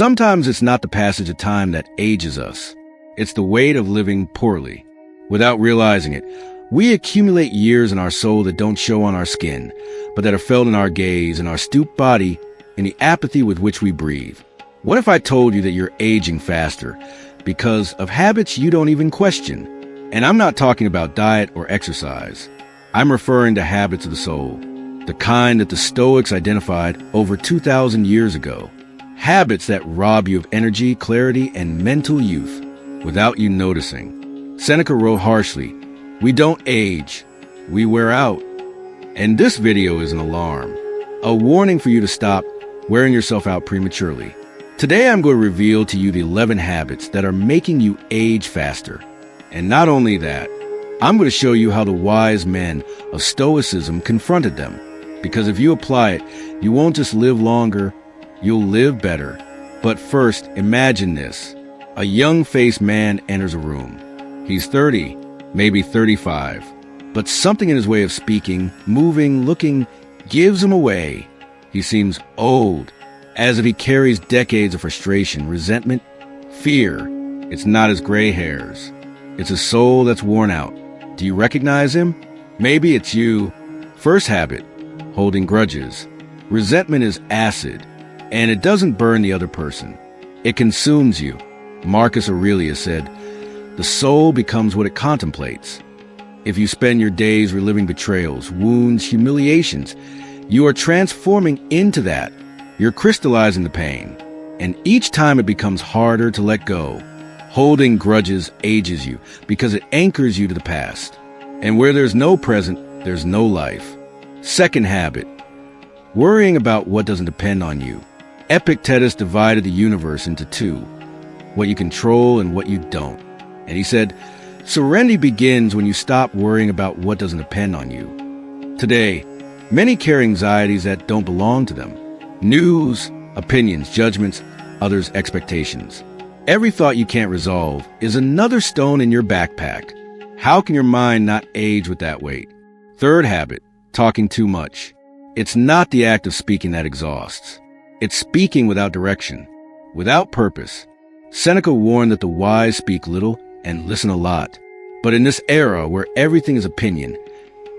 Sometimes it's not the passage of time that ages us. It's the weight of living poorly. Without realizing it, we accumulate years in our soul that don't show on our skin, but that are felt in our gaze, in our stooped body, in the apathy with which we breathe. What if I told you that you're aging faster because of habits you don't even question? And I'm not talking about diet or exercise. I'm referring to habits of the soul, the kind that the Stoics identified over 2,000 years ago. Habits that rob you of energy, clarity, and mental youth without you noticing. Seneca wrote harshly, "We don't age, we wear out." And this video is an alarm, a warning for you to stop wearing yourself out prematurely. Today I'm going to reveal to you the 11 habits that are making you age faster. And not only that, I'm going to show you how the wise men of Stoicism confronted them. Because if you apply it, you won't just live longer, you'll live better. But first, imagine this. A young-faced man enters a room. He's 30, maybe 35. But something in his way of speaking, moving, looking, gives him away. He seems old, as if he carries decades of frustration, resentment, fear. It's not his gray hairs. It's a soul that's worn out. Do you recognize him? Maybe it's you. First habit, holding grudges. Resentment is acid, and it doesn't burn the other person. It consumes you. Marcus Aurelius said, "The soul becomes what it contemplates." If you spend your days reliving betrayals, wounds, humiliations, you are transforming into that. You're crystallizing the pain, and each time it becomes harder to let go. Holding grudges ages you because it anchors you to the past. And where there's no present, there's no life. Second habit, worrying about what doesn't depend on you. Epictetus divided the universe into two, what you control and what you don't. And he said, serenity begins when you stop worrying about what doesn't depend on you. Today, many carry anxieties that don't belong to them. News, opinions, judgments, others' expectations. Every thought you can't resolve is another stone in your backpack. How can your mind not age with that weight? Third habit, talking too much. It's not the act of speaking that exhausts. It's speaking without direction, without purpose. Seneca warned that the wise speak little and listen a lot. But in this era where everything is opinion,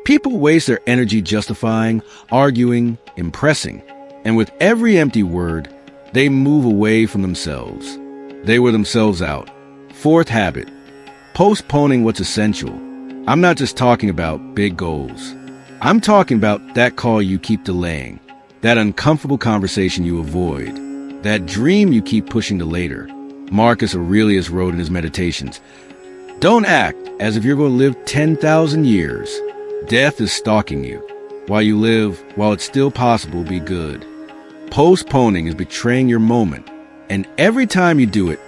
people waste their energy justifying, arguing, impressing. And with every empty word, they move away from themselves. They wear themselves out. Fourth habit, postponing what's essential. I'm not just talking about big goals. I'm talking about that call you keep delaying, that uncomfortable conversation you avoid, that dream you keep pushing to later. Marcus Aurelius wrote in his Meditations, "Don't act as if you're going to live 10,000 years. Death is stalking you. While you live, while it's still possible, be good." Postponing is betraying your moment. And every time you do it,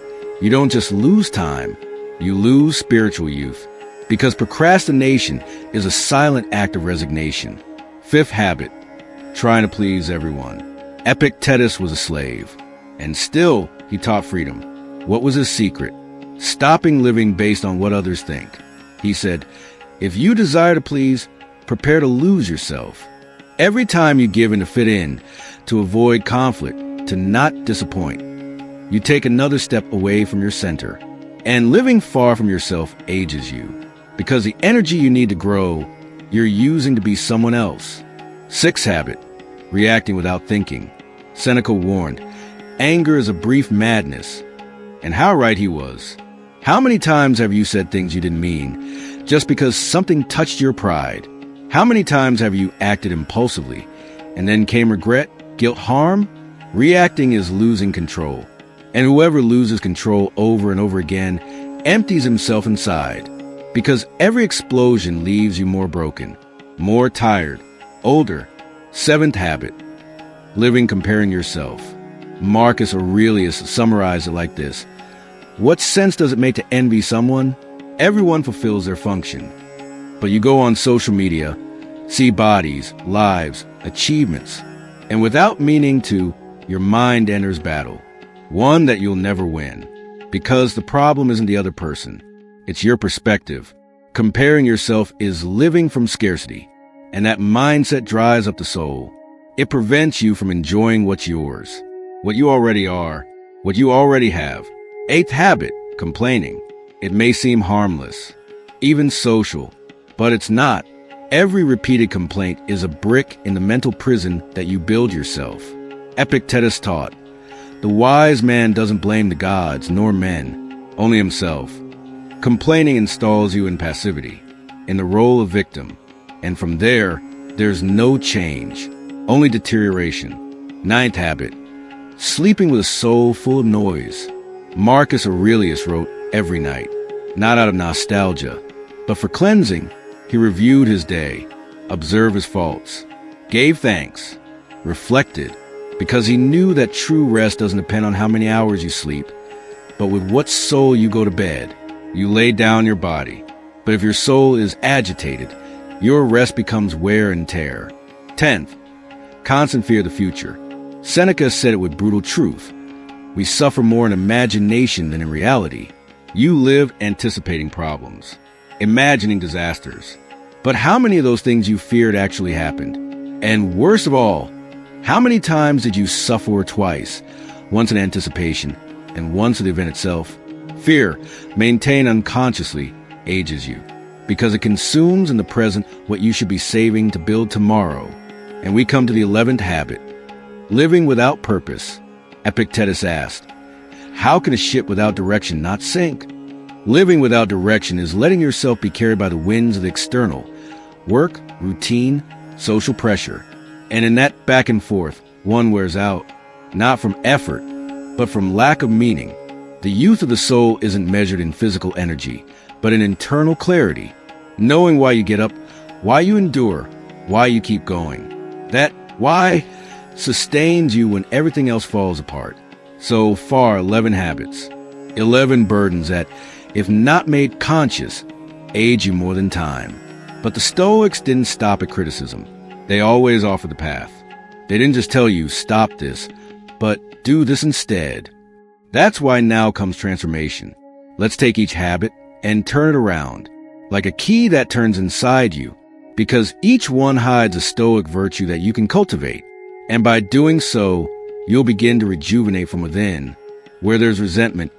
you don't just lose time, you lose spiritual youth. Because procrastination is a silent act of resignation. Fifth habit, trying to please everyone. Epictetus was a slave, and still he taught freedom. What was his secret? Stopping living based on what others think. He said, if you desire to please, prepare to lose yourself. Every time you give in to fit in, to avoid conflict, to not disappoint, you take another step away from your center. And living far from yourself ages you, because the energy you need to grow, you're using to be someone else. Sixth habit, reacting without thinking. Seneca warned, anger is a brief madness. And how right he was. How many times have you said things you didn't mean, just because something touched your pride? How many times have you acted impulsively, and then came regret, guilt, harm? Reacting is losing control. And whoever loses control over and over again empties himself inside, because every explosion leaves you more broken, more tired, older. Seventh habit, living comparing yourself. Marcus Aurelius summarized it like this. What sense does it make to envy someone? Everyone fulfills their function. But you go on social media, see bodies, lives, achievements, and without meaning to, your mind enters battle. One that you'll never win. Because the problem isn't the other person. It's your perspective. Comparing yourself is living from scarcity. And that mindset dries up the soul. It prevents you from enjoying what's yours, what you already are. what you already have. Eighth habit, complaining. It may seem harmless, even social, but it's not. Every repeated complaint is a brick in the mental prison that you build yourself. Epictetus taught, the wise man doesn't blame the gods nor men, only himself. Complaining installs you in passivity, in the role of victim, and from there's no change, only deterioration. Ninth habit, sleeping with a soul full of noise. Marcus Aurelius wrote every night, not out of nostalgia, but for cleansing. He reviewed his day, observed his faults, gave thanks, reflected, because he knew that true rest doesn't depend on how many hours you sleep, but with what soul you go to bed. You lay down your body, but if your soul is agitated, your rest becomes wear and tear. 10th, constant fear of the future. Seneca said it with brutal truth. We suffer more in imagination than in reality. You live anticipating problems, imagining disasters. But how many of those things you feared actually happened? And worst of all, how many times did you suffer twice? Once in anticipation, and once at the event itself. Fear, maintained unconsciously, ages you, because it consumes in the present what you should be saving to build tomorrow. And we come to the 11th habit, living without purpose. Epictetus asked, how can a ship without direction not sink? Living without direction is letting yourself be carried by the winds of the external, work, routine, social pressure. And in that back and forth, one wears out, not from effort, but from lack of meaning. The youth of the soul isn't measured in physical energy, but in internal clarity, knowing why you get up, why you endure, why you keep going. That why sustains you when everything else falls apart. So far, 11 habits, 11 burdens that, if not made conscious, age you more than time. But the Stoics didn't stop at criticism. They always offered the path. They didn't just tell you, stop this, but do this instead. That's why now comes transformation. Let's take each habit and turn it around, like a key that turns inside you, because each one hides a Stoic virtue that you can cultivate. And by doing so, you'll begin to rejuvenate from within. Where there's resentment,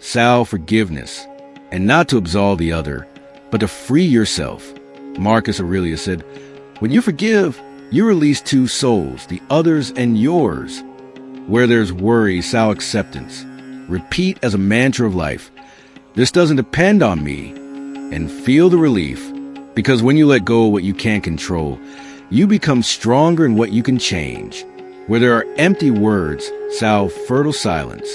sow forgiveness, and not to absolve the other, but to free yourself. Marcus Aurelius said, when you forgive, you release two souls, the other's and yours. Where there's worry, sow acceptance. Repeat as a mantra of life, this doesn't depend on me, and feel the relief, because when you let go of what you can't control, you become stronger in what you can change. Where there are empty words, sow fertile silence.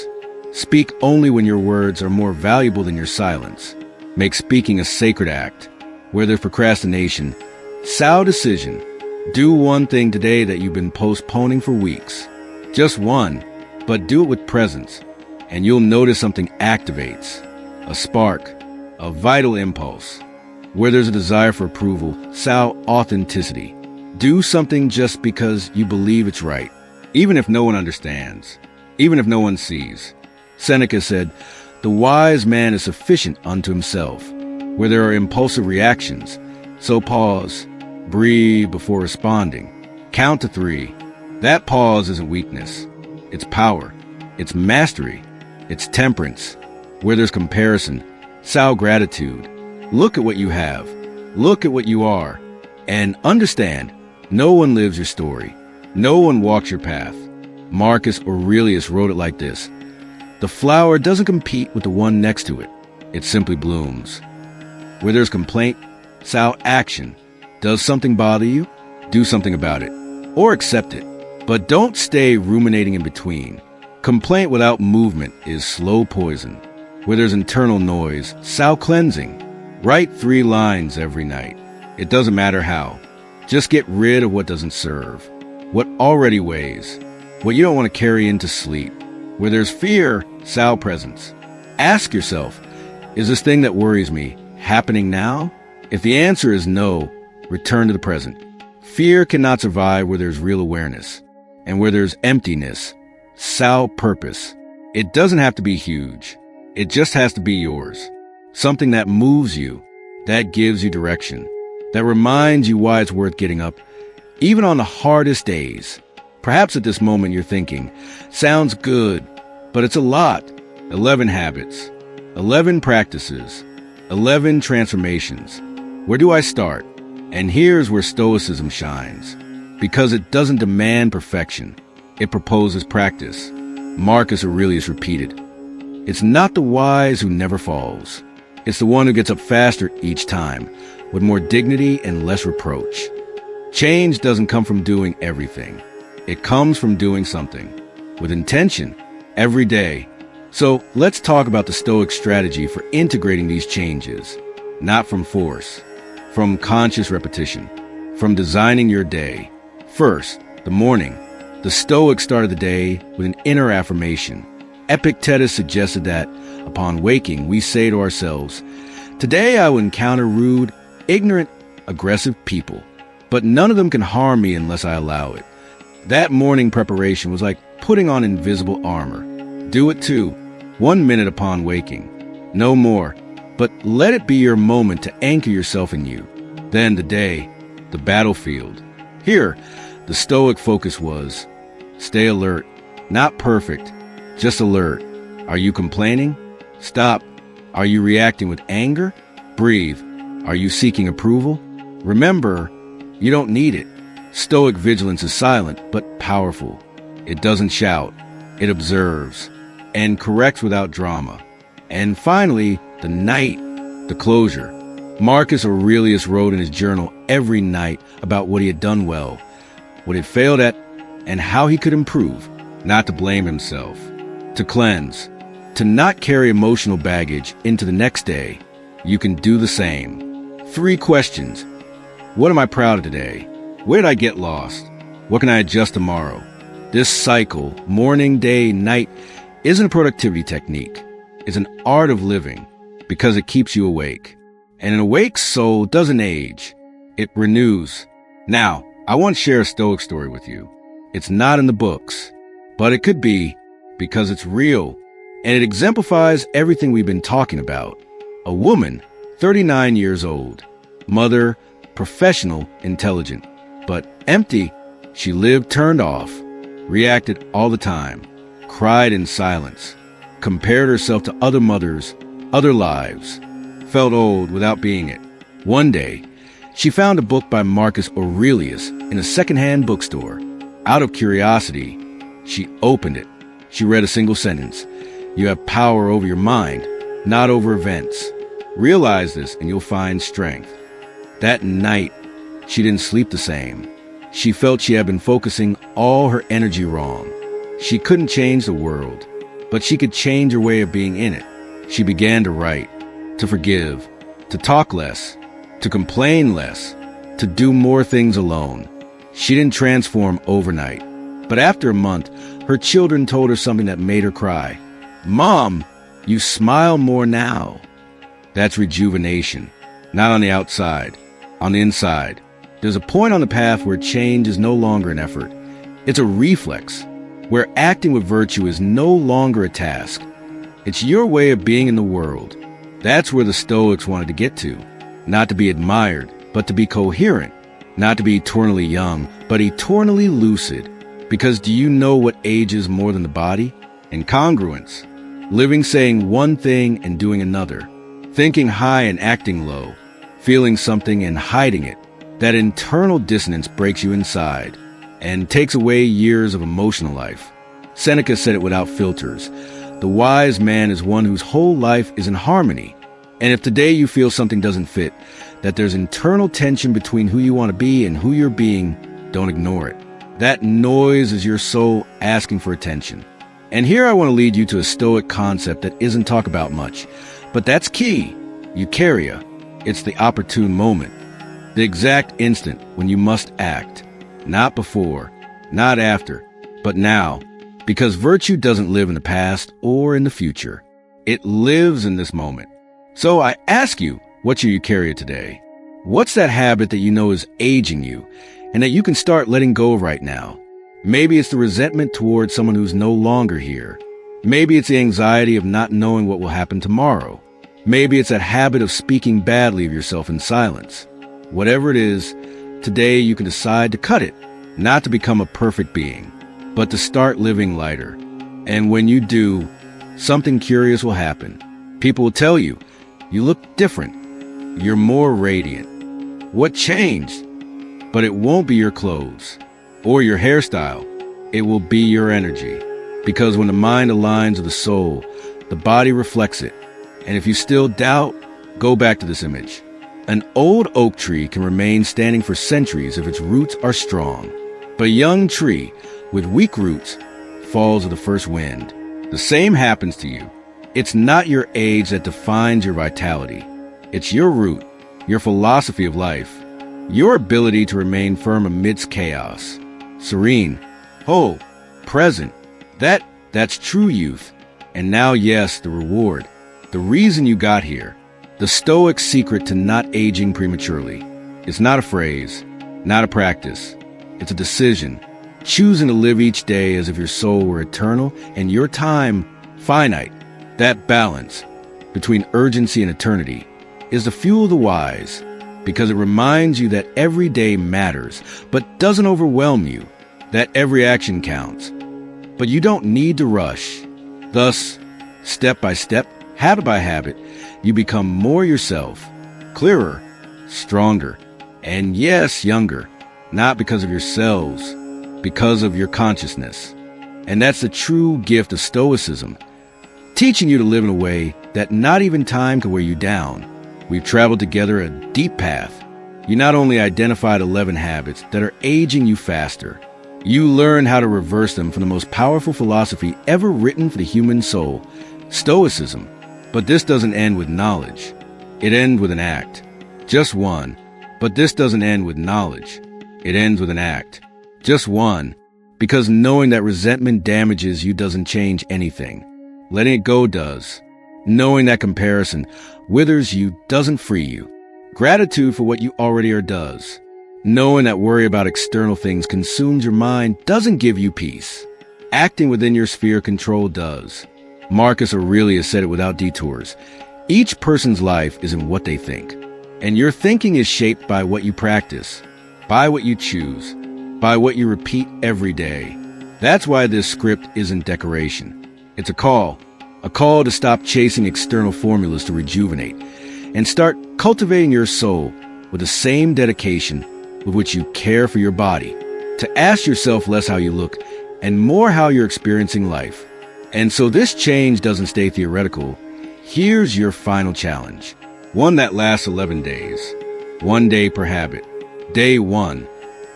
Speak only when your words are more valuable than your silence. Make speaking a sacred act. Where there's procrastination, sow decision. Do one thing today that you've been postponing for weeks. Just one, but do it with presence, and you'll notice something activates. A spark, a vital impulse. Where there's a desire for approval, sow authenticity. Do something just because you believe it's right, even if no one understands, even if no one sees. Seneca said, the wise man is sufficient unto himself. Where there are impulsive reactions, so pause, breathe before responding. Count to 3. That pause isn't weakness. It's power. It's mastery. It's temperance. Where there's comparison, sow gratitude. Look at what you have. Look at what you are. And understand, no one lives your story. No one walks your path. Marcus Aurelius wrote it like this. The flower doesn't compete with the one next to it. It simply blooms. Where there's complaint, sow action. Does something bother you? Do something about it. Or accept it. But don't stay ruminating in between. Complaint without movement is slow poison. Where there's internal noise, sow cleansing. Write 3 lines every night. It doesn't matter how. Just get rid of what doesn't serve. What already weighs. What you don't want to carry into sleep. Where there's fear, sow presence. Ask yourself, is this thing that worries me happening now? If the answer is no, return to the present. Fear cannot survive where there's real awareness. And where there's emptiness, sow purpose. It doesn't have to be huge. It just has to be yours. Something that moves you, that gives you direction, that reminds you why it's worth getting up, even on the hardest days. Perhaps at this moment you're thinking, sounds good, But it's a lot. 11 habits, 11 practices, 11 transformations. Where do I start? And here's where Stoicism shines. Because it doesn't demand perfection. It proposes practice. Marcus Aurelius repeated, "It's not the wise who never falls. It's the one who gets up faster each time, with more dignity and less reproach." Change doesn't come from doing everything. It comes from doing something, with intention, every day. So let's talk about the Stoic strategy for integrating these changes, not from force, from conscious repetition, from designing your day. First, the morning. The Stoics started the day with an inner affirmation. Epictetus suggested that, upon waking, we say to ourselves, "Today I will encounter rude, ignorant, aggressive people, but none of them can harm me unless I allow it." That morning preparation was like putting on invisible armor. Do it too, 1 minute upon waking. No more, but let it be your moment to anchor yourself in you. Then the day, the battlefield. Here, the Stoic focus was, stay alert, not perfect, just alert. Are you complaining? Stop. Are you reacting with anger? Breathe. Are you seeking approval? Remember, you don't need it. Stoic vigilance is silent, but powerful. It doesn't shout. It observes and corrects without drama. And finally, the night, the closure. Marcus Aurelius wrote in his journal every night about what he had done well, what he had failed at, and how he could improve, not to blame himself, to cleanse, to not carry emotional baggage into the next day. You can do the same. 3 questions. What am I proud of today? Where did I get lost? What can I adjust tomorrow? This cycle, morning, day, night, isn't a productivity technique. It's an art of living because it keeps you awake. And an awake soul doesn't age. It renews. Now, I want to share a Stoic story with you. It's not in the books, but it could be because it's real. And it exemplifies everything we've been talking about. A woman, 39 years old, mother, professional, intelligent, but empty. She lived turned off, reacted all the time, cried in silence, compared herself to other mothers, other lives, felt old without being it. One day, she found a book by Marcus Aurelius in a secondhand bookstore. Out of curiosity, she opened it. She read a single sentence. "You have power over your mind, not over events. Realize this and you'll find strength." That night, she didn't sleep the same. She felt she had been focusing all her energy wrong. She couldn't change the world, but she could change her way of being in it. She began to write, to forgive, to talk less, to complain less, to do more things alone. She didn't transform overnight, but after a month, her children told her something that made her cry. "Mom, you smile more now." That's rejuvenation, not on the outside, on the inside. There's a point on the path where change is no longer an effort. It's a reflex, where acting with virtue is no longer a task. It's your way of being in the world. That's where the Stoics wanted to get to. Not to be admired, but to be coherent. Not to be eternally young, but eternally lucid. Because do you know what ages more than the body? Incongruence. Living saying one thing and doing another. Thinking high and acting low. Feeling something and hiding it. That internal dissonance breaks you inside and takes away years of emotional life. Seneca said it without filters. The wise man is one whose whole life is in harmony. And if today you feel something doesn't fit, that there's internal tension between who you want to be and who you're being, don't ignore it. That noise is your soul asking for attention. And here I want to lead you to a Stoic concept that isn't talked about much, but that's key. Eukarya. It's the opportune moment. The exact instant when you must act. Not before, not after, but now. Because virtue doesn't live in the past or in the future. It lives in this moment. So I ask you, what's your eukarya today? What's that habit that you know is aging you and that you can start letting go of right now? Maybe it's the resentment towards someone who's no longer here. Maybe it's the anxiety of not knowing what will happen tomorrow. Maybe it's that habit of speaking badly of yourself in silence. Whatever it is, today you can decide to cut it, not to become a perfect being, but to start living lighter. And when you do, something curious will happen. People will tell you, you look different. You're more radiant. What changed? But it won't be your clothes or your hairstyle. It will be your energy. Because when the mind aligns with the soul, the body reflects it. And if you still doubt, go back to this image. An old oak tree can remain standing for centuries if its roots are strong. But a young tree with weak roots falls with the first wind. The same happens to you. It's not your age that defines your vitality. It's your root, your philosophy of life, your ability to remain firm amidst chaos. Serene, whole, present. That's true youth. And now, yes, the reward. The reason you got here. The Stoic secret to not aging prematurely. It's not a phrase, not a practice. It's a decision. Choosing to live each day as if your soul were eternal and your time finite. That balance between urgency and eternity is the fuel of the wise, because it reminds you that every day matters, but doesn't overwhelm you, that every action counts. But you don't need to rush. Thus, step by step, habit by habit, you become more yourself, clearer, stronger, and yes, younger, not because of your cells, because of your consciousness. And that's the true gift of Stoicism, teaching you to live in a way that not even time can wear you down. We've traveled together a deep path. You not only identified 11 habits that are aging you faster, you learn how to reverse them from the most powerful philosophy ever written for the human soul, Stoicism. But this doesn't end with knowledge. It ends with an act. Just one. But this doesn't end with knowledge. It ends with an act. Just one. Because knowing that resentment damages you doesn't change anything. Letting it go does. Knowing that comparison withers you doesn't free you. Gratitude for what you already are does. Knowing that worry about external things consumes your mind doesn't give you peace. Acting within your sphere of control does. Marcus Aurelius said it without detours. Each person's life is in what they think. And your thinking is shaped by what you practice, by what you choose, by what you repeat every day. That's why this script isn't decoration. It's a call to stop chasing external formulas to rejuvenate and start cultivating your soul with the same dedication with which you care for your body, to ask yourself less how you look and more how you're experiencing life. And so this change doesn't stay theoretical. Here's your final challenge. One that lasts 11 days. 1 day per habit. Day 1,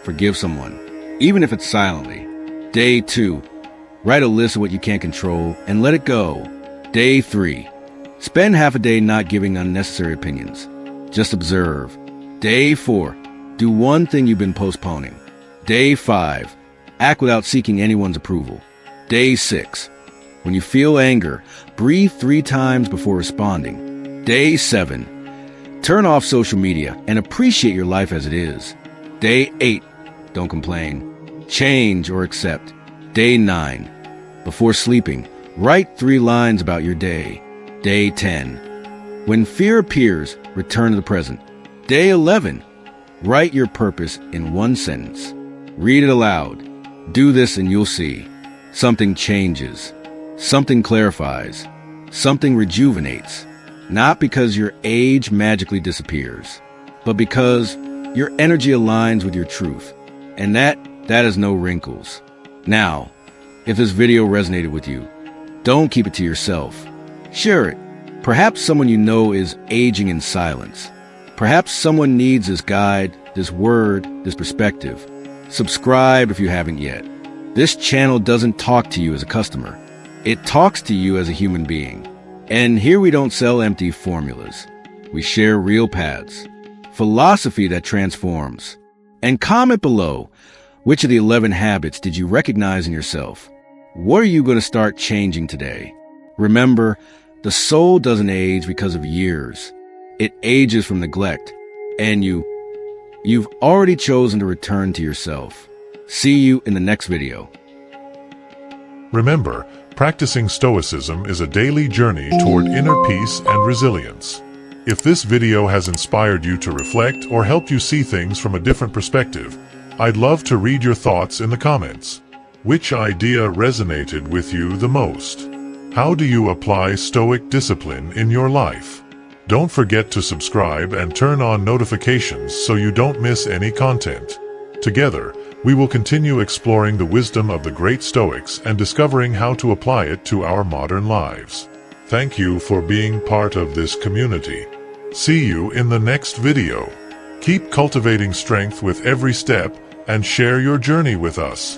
forgive someone, even if it's silently. Day 2, write a list of what you can't control and let it go. Day 3, spend half a day not giving unnecessary opinions. Just observe. Day 4, do one thing you've been postponing. Day 5, act without seeking anyone's approval. Day 6, when you feel anger, breathe 3 times before responding. Day 7, turn off social media and appreciate your life as it is. Day 8, don't complain. Change or accept. Day 9, before sleeping, write 3 lines about your day. Day 10, when fear appears, return to the present. Day 11, write your purpose in 1 sentence. Read it aloud. Do this and you'll see. Something changes. Something clarifies. Something rejuvenates. Not because your age magically disappears, but because your energy aligns with your truth. And that is no wrinkles. Now, if this video resonated with you, don't keep it to yourself. Share it. Perhaps someone you know is aging in silence. Perhaps someone needs this guide, this word, this perspective. Subscribe if you haven't yet. This channel doesn't talk to you as a customer. It talks to you as a human being. And here we don't sell empty formulas. We share real paths, philosophy that transforms. And comment below, which of the 11 habits did you recognize in yourself? What are you going to start changing today? Remember, the soul doesn't age because of years. It ages from neglect. And you've already chosen to return to yourself. See you in the next video. Remember, practicing Stoicism is a daily journey toward inner peace and resilience. If this video has inspired you to reflect or helped you see things from a different perspective, I'd love to read your thoughts in the comments. Which idea resonated with you the most? How do you apply Stoic discipline in your life? Don't forget to subscribe and turn on notifications so you don't miss any content. Together, we will continue exploring the wisdom of the great Stoics and discovering how to apply it to our modern lives. Thank you for being part of this community. See you in the next video. Keep cultivating strength with every step and share your journey with us.